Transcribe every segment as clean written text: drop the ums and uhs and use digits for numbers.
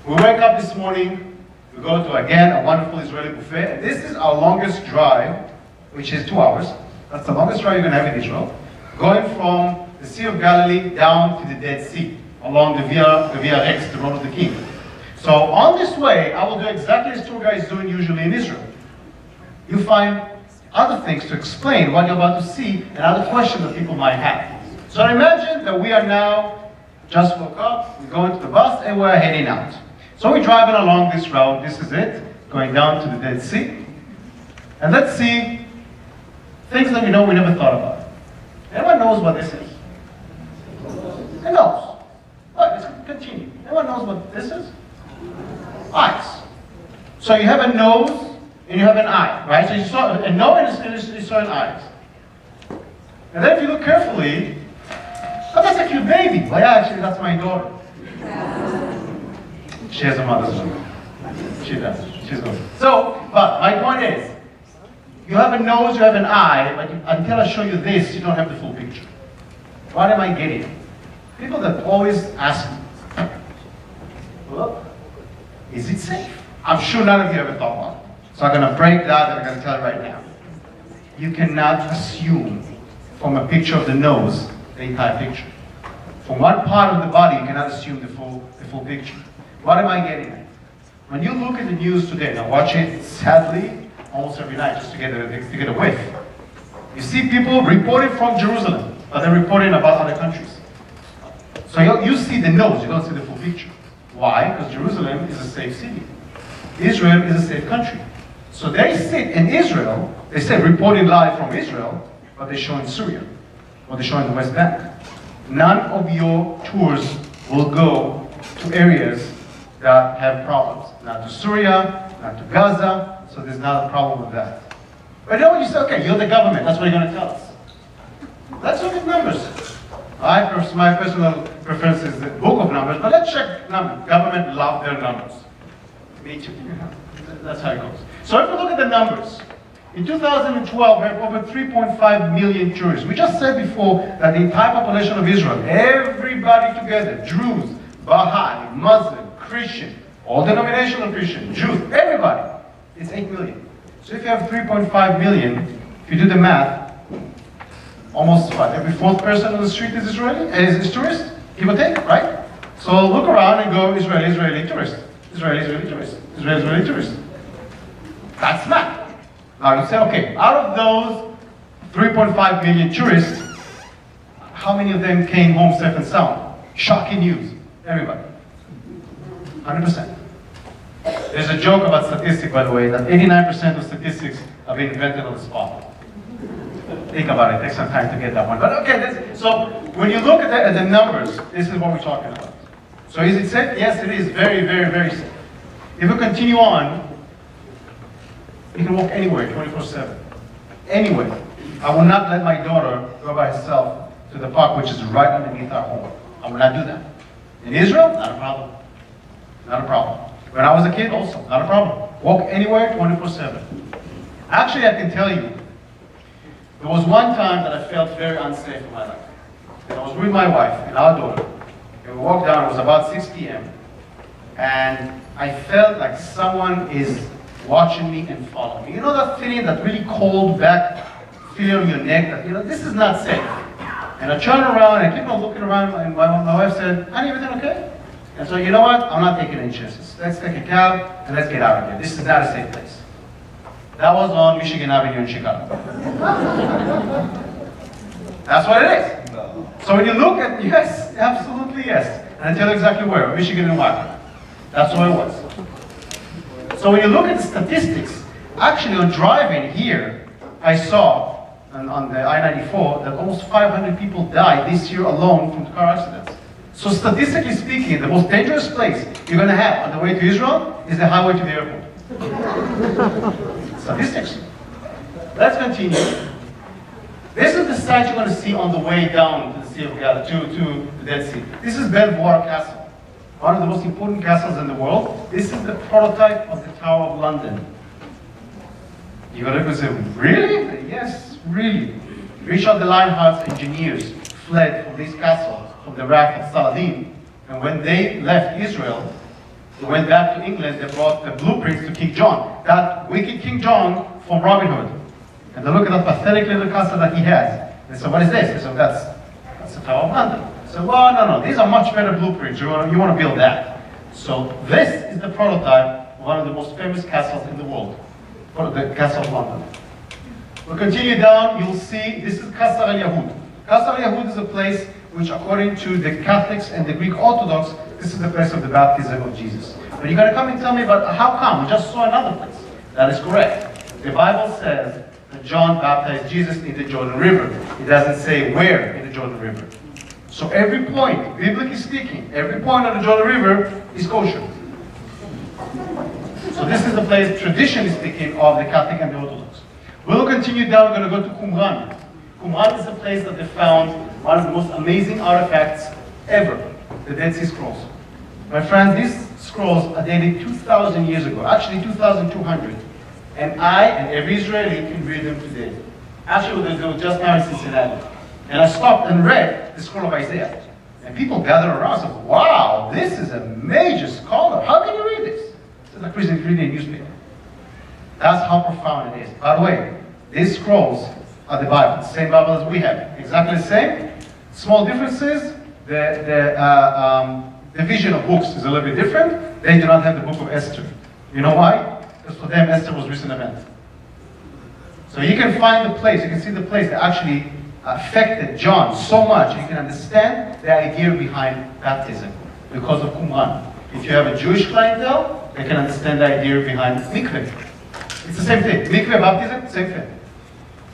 We wake up this morning, we go to, again, a wonderful Israeli buffet, and this is our longest drive, which is 2 hours. That's the longest drive you're going to have in Israel, going from the Sea of Galilee down to the Dead Sea, along the Via Rex, the Road of the King. So on this way, I will do exactly as tour guides do usually in Israel. You find other things to explain what you're about to see and other questions that people might have. So imagine that we are now just woke up, we're going to the bus, and we're heading out. So we're driving along this route, this is it, going down to the Dead Sea. And let's see things that we know we never thought about. Anyone knows what this is? Who knows? Let's continue. Anyone knows what this is? Eyes. So you have a nose and you have an eye, right? So you saw a nose and you saw an eye. And then if you look carefully, oh, that's a cute baby. Well, yeah, actually, that's my daughter. She has a mother's milk. She does. She's good. So, but my point is, you have a nose, you have an eye, but until I show you this, you don't have the full picture. What am I getting? People that always ask me, well, is it safe? I'm sure none of you ever thought about it. So I'm going to break that and I'm going to tell you right now. You cannot assume from a picture of the nose the entire picture. From one part of the body, you cannot assume the full picture. What am I getting at? When you look at the news today, and I watch it sadly almost every night just to get a whiff, you see people reporting from Jerusalem, but they're reporting about other countries. So you see the nose, you don't see the full picture. Why? Because Jerusalem is a safe city. Israel is a safe country. So they sit in Israel, they say reporting live from Israel, but they show in Syria, or they show in the West Bank. None of your tours will go to areas that have problems. Not to Syria, not to Gaza, so there's not a problem with that. But then when you say, okay, you're the government, that's what you're going to tell us. Let's look at numbers. My personal preference is the book of numbers, but let's check numbers. Government love their numbers. Me too. That's how it goes. So if we look at the numbers, in 2012 we have over 3.5 million tourists. We just said before that the entire population of Israel, everybody together, Druze, Baha'i, Muslim, Christian, all denominational Christian, Jews, everybody, it's 8 million. So if you have 3.5 million, if you do the math, almost what, every fourth person on the street is Israeli, is tourist, give or take, right? So look around and go Israeli, Israeli tourist, Israeli, Israeli tourist, Israeli, Israeli tourist. That's math. Now you say, okay, out of those 3.5 million tourists, how many of them came home safe and sound? Shocking news. Everybody. 100%. There's a joke about statistics, by the way, that 89% of statistics have been invented on the spot. Think about it, take some time to get that one. But okay, so when you look at the numbers, this is what we're talking about. So is it safe? Yes, it is very, very, very safe. If we continue on, you can walk anywhere, 24/7. Anywhere. I will not let my daughter go by herself to the park, which is right underneath our home. I will not do that. In Israel, not a problem. Not a problem. When I was a kid, also, not a problem. Walk anywhere, 24/7. Actually, I can tell you, there was one time that I felt very unsafe in my life. And I was with my wife and our daughter. And we walked down, it was about 6 p.m. And I felt like someone is watching me and following me. You know that feeling, that really cold back feeling on your neck, that, you know, this is not safe. And I turned around and I kept on looking around, and my wife said, honey, everything okay? And so, you know what? I'm not taking any chances. Let's take a cab and let's get out of here. This is not a safe place. That was on Michigan Avenue in Chicago. That's what it is. So when you look at, yes, absolutely yes. And I tell you exactly where, Michigan and Waco. That's what it was. So when you look at the statistics, actually on driving here, I saw on the I-94 that almost 500 people died this year alone from car accidents. So statistically speaking, the most dangerous place you're going to have on the way to Israel is the highway to the airport. Statistics. Let's continue. This is the site you're going to see on the way down to the Sea of Galilee, to the Dead Sea. This is Belvoir Castle, one of the most important castles in the world. This is the prototype of the Tower of London. You're going to say, really? Yes, really. Richard the Lionheart's engineers fled from this castle from the wrath of Saladin, and when they left Israel, They went back to England, they brought the blueprints to King John. That wicked King John from Robin Hood. And they look at that pathetic little castle that he has. They said, what is this? They said, that's the Tower of London. They said, well, no, these are much better blueprints. You want to build that. So this is the prototype of one of the most famous castles in the world. The Castle of London. We'll continue down, you'll see, this is Qasr al-Yahud. Qasr al-Yahud is a place which, according to the Catholics and the Greek Orthodox, this is the place of the baptism of Jesus. But you're going to come and tell me about how come? We just saw another place. That is correct. The Bible says that John baptized Jesus in the Jordan River. It doesn't say where in the Jordan River. So every point, biblically speaking, every point on the Jordan River is kosher. So this is the place, traditionally speaking, of the Catholic and the Orthodox. We'll continue down, we're going to go to Qumran. Qumran is the place that they found one of the most amazing artifacts ever, the Dead Sea Scrolls. My friends, these scrolls are dated 2,000 years ago, actually 2,200. And I and every Israeli can read them today. Actually, they were just now in Cincinnati. And I stopped and read the scroll of Isaiah. And people gathered around and said, wow, this is a major scholar. How can you read this? It's like reading a newspaper. That's how profound it is. By the way, these scrolls are the Bible, the same Bible as we have. Exactly the same. Small differences. The division of books is a little bit different. They do not have the book of Esther. You know why? Because for them, Esther was recent event. So you can find the place, you can see the place that actually affected John so much, you can understand the idea behind baptism because of Qumran. If you have a Jewish clientele, they can understand the idea behind mikveh. It's the same thing. Mikveh, baptism, same thing.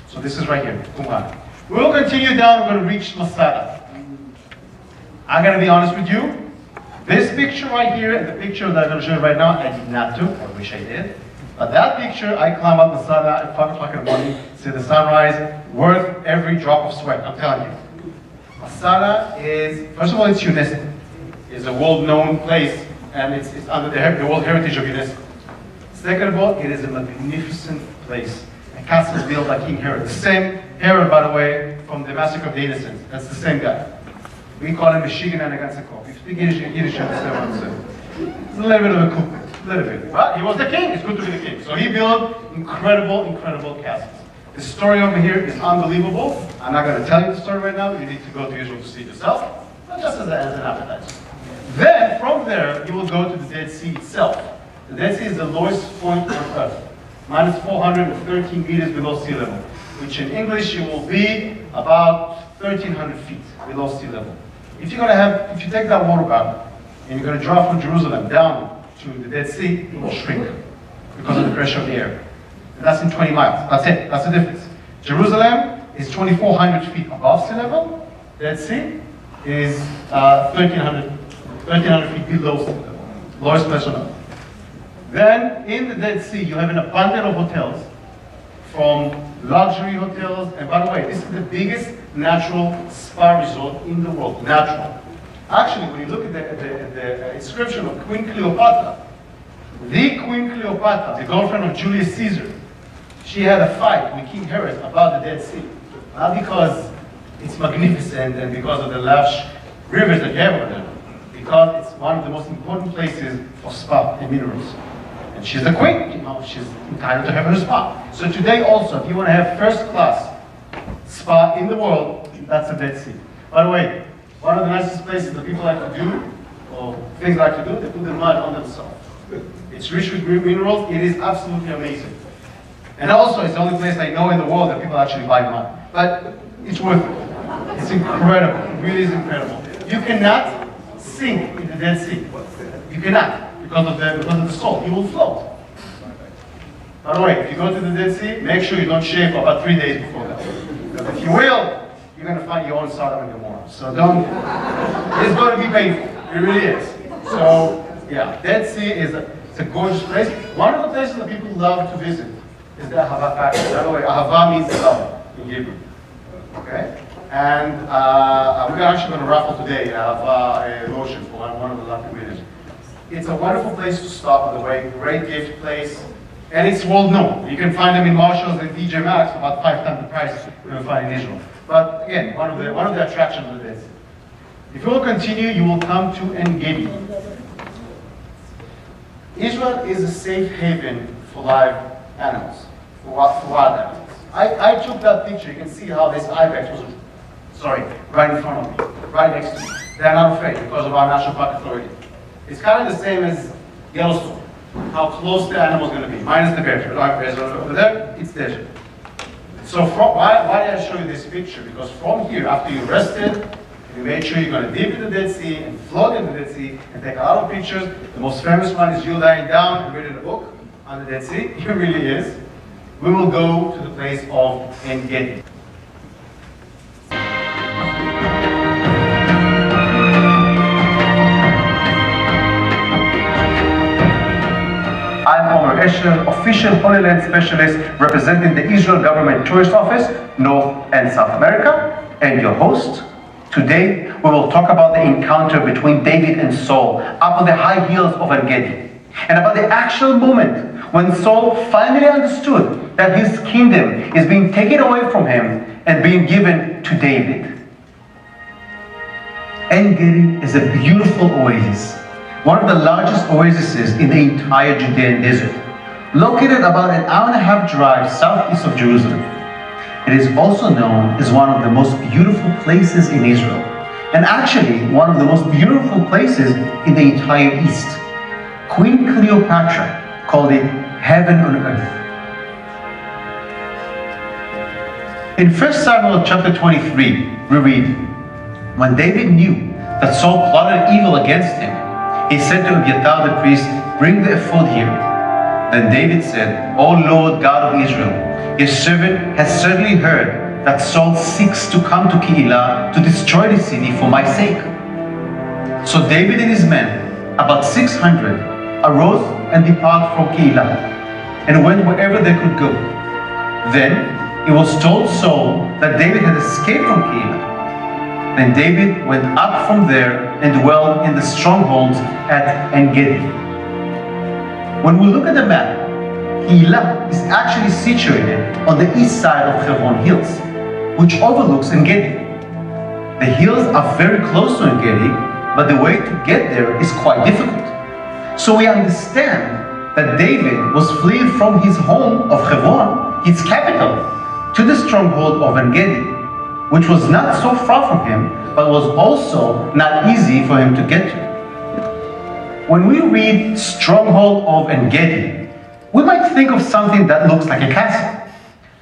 So this is right here, Qumran. We'll continue down, we're going to reach Masada. I'm going to be honest with you. This picture right here and the picture that I'm going to show you right now, I did not do. I wish I did. But that picture, I climb up Masada at 5 o'clock in the morning, see the sunrise, worth every drop of sweat, I'm telling you. Masada is, first of all, it's UNESCO. It's a world-known place, and it's under the World Heritage of UNESCO. Second of all, it is a magnificent place. A castle built by King Herod. The same Herod, by the way, from the Massacre of the Innocents. That's the same guy. We call him Michigan and Agansakov. If you speak Yiddish, you understand what I'm saying. It's a little bit of a coup. A little bit. But he was the king. It's good to be the king. So he built incredible, incredible castles. The story over here is unbelievable. I'm not going to tell you the story right now. You need to go to Israel to see it yourself. But just as an appetizer. Then, from there, you will go to the Dead Sea itself. The Dead Sea is the lowest point on Earth. Minus 413 meters below sea level. Which in English, it will be about 1,300 feet below sea level. If you take that water bottle and you're going to draw from Jerusalem down to the Dead Sea, it will shrink because of the pressure of the air. And that's in 20 miles. That's it. That's the difference. Jerusalem is 2,400 feet above sea level. Dead Sea is 1,300 feet below sea level. Lowest place on Earth. Then in the Dead Sea, you have an abundance of hotels, from luxury hotels. And by the way, this is the biggest natural spa resort in the world. Natural. Actually, when you look at the inscription of Queen Cleopatra, the Queen Cleopatra, the girlfriend of Julius Caesar, she had a fight with King Herod about the Dead Sea. Not because it's magnificent and because of the lush rivers that you have over there, because it's one of the most important places for spa and minerals. And she's the queen, you know, she's entitled to have her spa. So today also, if you want to have first class spa in the world, that's the Dead Sea. By the way, one of the nicest places that people like to do, or things like to do, they put the mud on themselves. It's rich with minerals, it is absolutely amazing. And also, it's the only place I know in the world that people actually buy mud. But it's worth it. It's incredible, it really is incredible. You cannot sink in the Dead Sea. You cannot. Because of the salt, you will float. By the way, if you go to the Dead Sea, make sure you don't shave for about 3 days before that. Because if you will, you're going to find your own Sodom and Gomorrah. So don't, it's going to be painful. It really is. So, yeah, Dead Sea is it's a gorgeous place. One of the places that people love to visit is the Ahava factory. By the way, Ahava means love in Hebrew. Okay? And we're actually going to raffle today. I have a lotion for one of the lucky winners. It's a wonderful place to stop, by the way. Great gift place. And it's world known. You can find them in Marshalls and DJ Maxx for about 5 times the price you will find in Israel. But again, one of the attractions of this. If you will continue, you will come to Gedi. Israel is a safe haven for live animals, for wild animals. I took that picture. You can see how this ibex was, right in front of me, right next to me. They're not afraid because of our National Park Authority. It's kind of the same as Yellowstone, how close the animal is going to be, minus the bear. Over there, it's desert. So why did I show you this picture? Because from here, after you rested, you made sure you're going to dip in the Dead Sea and float in the Dead Sea and take a lot of pictures. The most famous one is you lying down and reading a book on the Dead Sea. It really is. We will go to the place of Gedi. I'm Omer Eshel, official Holy Land specialist representing the Israel Government Tourist Office, North and South America, and your host. Today, we will talk about the encounter between David and Saul up on the high hills of Gedi, and about the actual moment when Saul finally understood that his kingdom is being taken away from him and being given to David. Gedi is a beautiful oasis, one of the largest oases in the entire Judean desert, located about an hour-and-a-half drive southeast of Jerusalem. It is also known as one of the most beautiful places in Israel, and actually one of the most beautiful places in the entire East. Queen Cleopatra called it heaven on earth. In 1 Samuel chapter 23, we read, when David knew that Saul plotted evil against him, he said to Abiathar the priest, bring the ephod here. Then David said, O Lord God of Israel, your servant has certainly heard that Saul seeks to come to Keilah to destroy the city for my sake. So David and his men, about 600, arose and departed from Keilah, and went wherever they could go. Then it was told Saul that David had escaped from Keilah. Then David went up from there and dwelled in the strongholds at Gedi. When we look at the map, Keilah is actually situated on the east side of Hebron Hills, which overlooks Gedi. The hills are very close to Gedi, but the way to get there is quite difficult. So we understand that David was fleeing from his home of Hebron, his capital, to the stronghold of Gedi, which was not so far from him, but was also not easy for him to get to. When we read stronghold of Gedi, we might think of something that looks like a castle.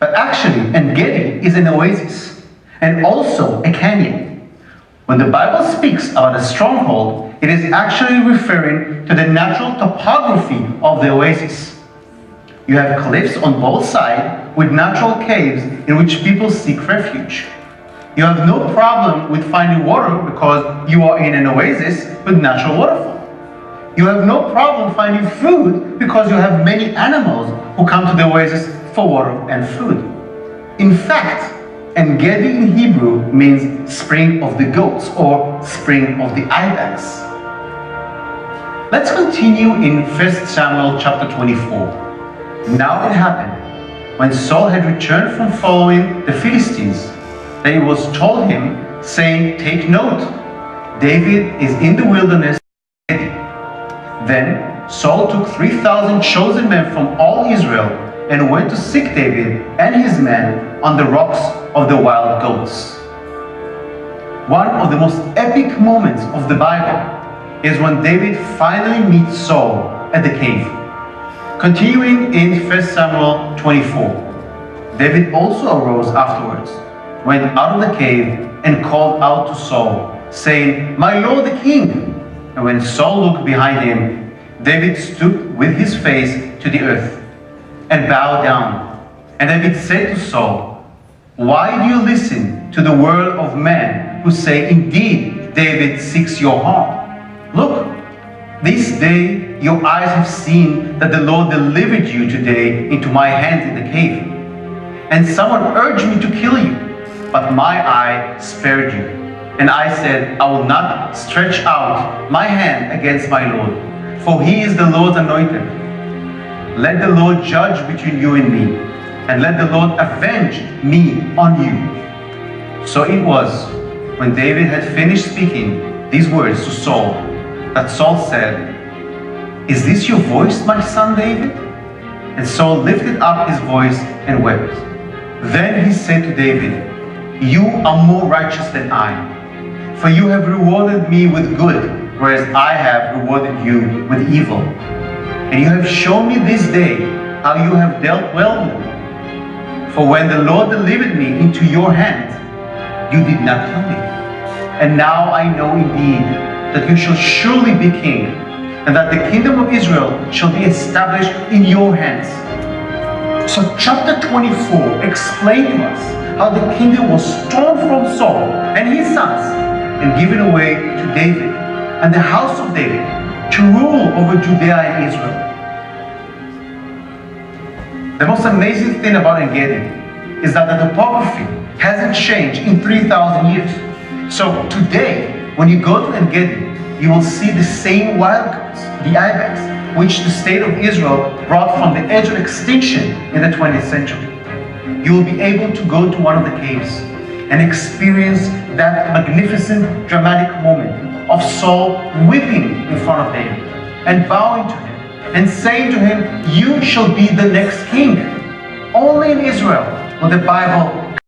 But actually, Gedi is an oasis, and also a canyon. When the Bible speaks about a stronghold, it is actually referring to the natural topography of the oasis. You have cliffs on both sides with natural caves in which people seek refuge. You have no problem with finding water because you are in an oasis with natural waterfall. You have no problem finding food because you have many animals who come to the oasis for water and food. In fact, Gedi in Hebrew means spring of the goats or spring of the ibex. Let's continue in 1 Samuel chapter 24. Now it happened, when Saul had returned from following the Philistines, that it was told him, saying, take note, David is in the wilderness. Then Saul took 3,000 chosen men from all Israel and went to seek David and his men on the rocks of the wild goats. One of the most epic moments of the Bible is when David finally meets Saul at the cave. Continuing in 1 Samuel 24, David also arose afterwards, went out of the cave and called out to Saul, saying, my lord the king. And when Saul looked behind him, David stood with his face to the earth and bowed down. And David said to Saul, why do you listen to the word of men who say, indeed, David seeks your harm? Look, this day your eyes have seen that the Lord delivered you today into my hands in the cave. And someone urged me to kill you, but my eye spared you. And I said, I will not stretch out my hand against my Lord, for he is the Lord's anointed. Let the Lord judge between you and me, and let the Lord avenge me on you. So it was, when David had finished speaking these words to Saul, that Saul said, "Is this your voice, my son David?" And Saul lifted up his voice and wept. Then he said to David, "You are more righteous than I, for you have rewarded me with good, whereas I have rewarded you with evil. And you have shown me this day how you have dealt well with me. For when the Lord delivered me into your hand, you did not kill me. And now I know indeed that you shall surely be king, and that the kingdom of Israel shall be established in your hands." So chapter 24 explains to us how the kingdom was torn from Saul and his sons and given away to David and the house of David to rule over Judea and Israel. The most amazing thing about Gedi is that the topography hasn't changed in 3,000 years. So today, when you go to Gedi, you will see the same wild goats, the ibex, which the state of Israel brought from the edge of extinction in the 20th century. You will be able to go to one of the caves and experience that magnificent, dramatic moment of Saul weeping in front of David and bowing to him and saying to him, "You shall be the next king." Only in Israel will the Bible